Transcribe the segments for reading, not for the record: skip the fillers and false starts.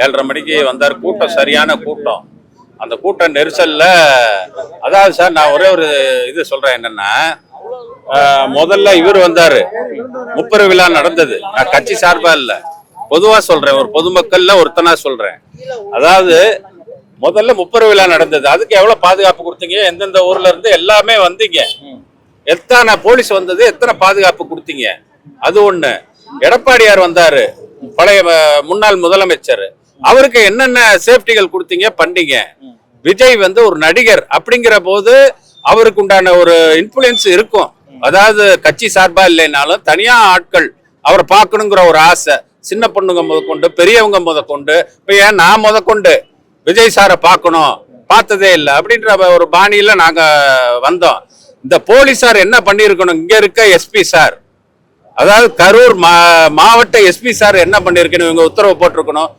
7:30 மணிக்கு வந்தார். கூட்டம் சரியான கூட்டம். அந்த கூட்ட நெரிசல்ல அதாவது சார் நான் ஒரே ஒரு இது சொல்றேன் என்னன்னா, முதல்ல இவர் வந்தாரு, முப்பெரும் விழா நடந்தது. நான் கட்சி சார்பா இல்ல, பொதுவா சொல்றேன், ஒரு பொதுமக்கள்ல ஒருத்தனா சொல்றேன். அதாவது முதல்ல முப்பெரும் விழா நடந்தது, அதுக்கு எவ்வளவு பாதுகாப்பு கொடுத்தீங்க, எந்தெந்த ஊர்ல இருந்து எல்லாமே வந்தீங்க, எத்தனை போலீஸ் வந்தது, எத்தனை பாதுகாப்பு கொடுத்தீங்க, அது ஒண்ணு. எடப்பாடியார் வந்தாரு, பழைய முன்னாள் முதலமைச்சர், அவருக்கு என்னென்ன சேஃப்டிகள் கொடுத்தீங்க பண்ணீங்க. விஜய் வந்து ஒரு நடிகர் அப்படிங்கிற போது அவருக்கு உண்டான ஒரு இன்ஃபுளுன்ஸ் இருக்கும். அதாவது கட்சி சார்பா இல்லைனாலும் தனியா ஆட்கள் அவரை பார்க்கணுங்கிற ஒரு ஆசை, சின்ன பொண்ணுங்க முதற்கொண்டு பெரியவங்க முதற்கொண்டு, இப்ப ஏன் நான் முதற்கொண்டு விஜய் சாரை பார்க்கணும், பார்த்ததே இல்லை அப்படின்ற ஒரு பாணியில நாங்க வந்தோம். இந்த போலீஸார் என்ன பண்ணிருக்கணும், இங்க இருக்க எஸ்பி சார், அதாவது கரூர் மாவட்ட எஸ்பி சார் என்ன பண்ணிருக்கணும், இவங்க உத்தரவு போட்டிருக்கணும்,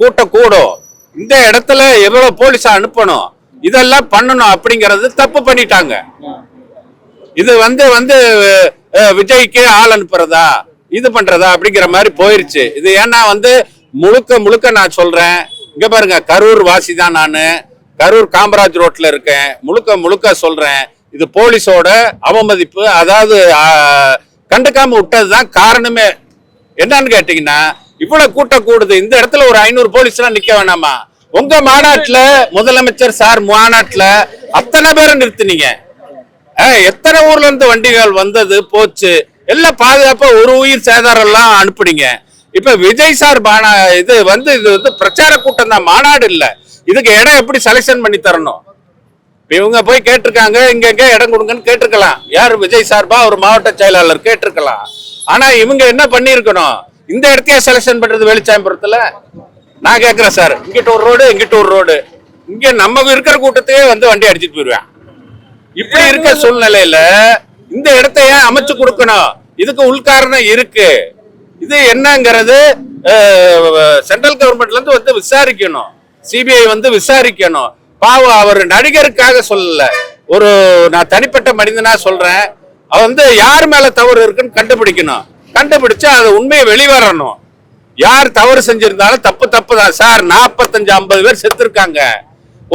கூட்டம் கூடும், இந்த இடத்துல எவ்வளவு போலீஸா அனுப்பணும், இதெல்லாம் பண்ணணும் அப்படிங்கறது தப்பு பண்ணிட்டாங்க. இது வந்து விஜய்க்கு ஆள் அனுப்புறதா இது பண்றதா அப்படிங்கிற மாதிரி போயிருச்சு. இது ஏன்னா முழுக்க முழுக்க நான் சொல்றேன், இங்க பாருங்க, கரூர் வாசி தான் நானு, கரூர் காமராஜ் ரோட்ல இருக்கேன், முழுக்க முழுக்க சொல்றேன், இது போலீஸோட அவமதிப்பு. அதாவது கண்டுக்காம விட்டதுதான் காரணமே. என்னன்னு கேட்டீங்கன்னா, இவ்வளவு கூட்டம் கூடுது, இந்த இடத்துல ஒரு 500 போலீஸ் எல்லாம் நிக்க வேணாமா? உங்க மாநாட்டுல முதலமைச்சர் சார் மாநாட்டுல அத்தனை பேரை நிறுத்தினீங்க, எத்தனை ஊர்ல இருந்து வண்டிகள் வந்தது போச்சு, எல்லாம் பாதுகாப்பா ஒரு உயிர் சேதாரம் எல்லாம் அனுப்புனீங்க. இப்ப விஜய் சார் இது வந்து பிரச்சார கூட்டம் தான், மாநாடு இல்ல. இதுக்கு இடம் எப்படி செலக்ஷன் பண்ணி தரணும்? இவங்க போய் கேட்டிருக்காங்க, இங்க இடம் கொடுங்கன்னு கேட்டிருக்கலாம், யார் விஜய் சார்பா ஒரு மாவட்ட செயலாளர் கேட்டிருக்கலாம். ஆனா இவங்க என்ன பண்ணிருக்கணும், இந்த இடத்தையே செலக்ஷன் பண்றது வெளிச்சாயம்புரத்துல. நான் கேட்கிறேன் சார், இங்கிட்ட ஒரு ரோடு இங்கிட்ட ஒரு ரோடு, இங்க நம்ம இருக்கிற கூட்டத்தையே வண்டி அடிச்சுட்டு போயிருவேன். இப்படி இருக்க சூழ்நிலையில இந்த இடத்தைய அமைச்சு கொடுக்கணும். இதுக்கு உள்காரணம் இருக்கு. இது என்னங்கிறது சென்ட்ரல் கவர்மெண்ட்ல இருந்து விசாரிக்கணும், சிபிஐ விசாரிக்கணும். பாவம், அவர் நடிகருக்காக சொல்லல, ஒரு நான் தனிப்பட்ட மனிதனா சொல்றேன். அவன் யார் மேல தவறு இருக்குன்னு கண்டுபிடிக்கணும், கண்டுபிடிச்சு அது உண்மையை வெளிவரணும். யார் தவறு செஞ்சிருந்தாலும் தப்பு தான் சார். 45-50 பேர் செத்து இருக்காங்க.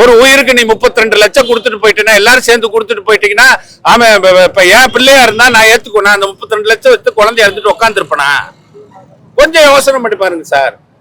ஒரு உயிருக்கு நீ 32 லட்சம் கொடுத்துட்டு போயிட்டேன்னா, எல்லாரும் சேர்ந்து கொடுத்துட்டு போயிட்டீங்கன்னா, ஆமா இப்ப என் பிள்ளையா இருந்தா நான் ஏத்துக்கணும், அந்த 32 லட்சம் வச்சு குழந்தைய எடுத்துட்டு உட்காந்துருப்பேனா? கொஞ்சம் யோசனை பண்ணி பாருங்க சார்.